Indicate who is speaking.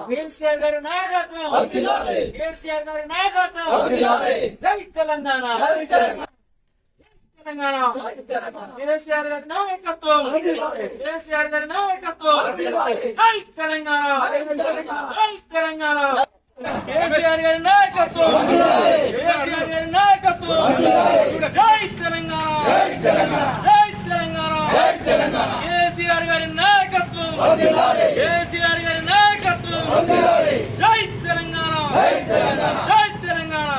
Speaker 1: కేసీఆర్ గారి నాయకత్వం, కేసీఆర్ గారి నాయకత్వం. జై తెలంగాణ, తెలంగాణ. కేసీఆర్ గారి నాయకత్వం, కేసీఆర్ గారి నాయకత్వం. జై తెలంగాణ, జై తెలంగాణ. కేసీఆర్ గారి నాయకత్వం, కేసీఆర్ గారి నాయకత్వం. జై తెలంగాణ, జై తెలంగాణ. కేసీఆర్ గారి నాయకత్వం, కేసీఆర్ గారి నాయకత్వం. జై తెలంగాణ, జై తెలంగాణ.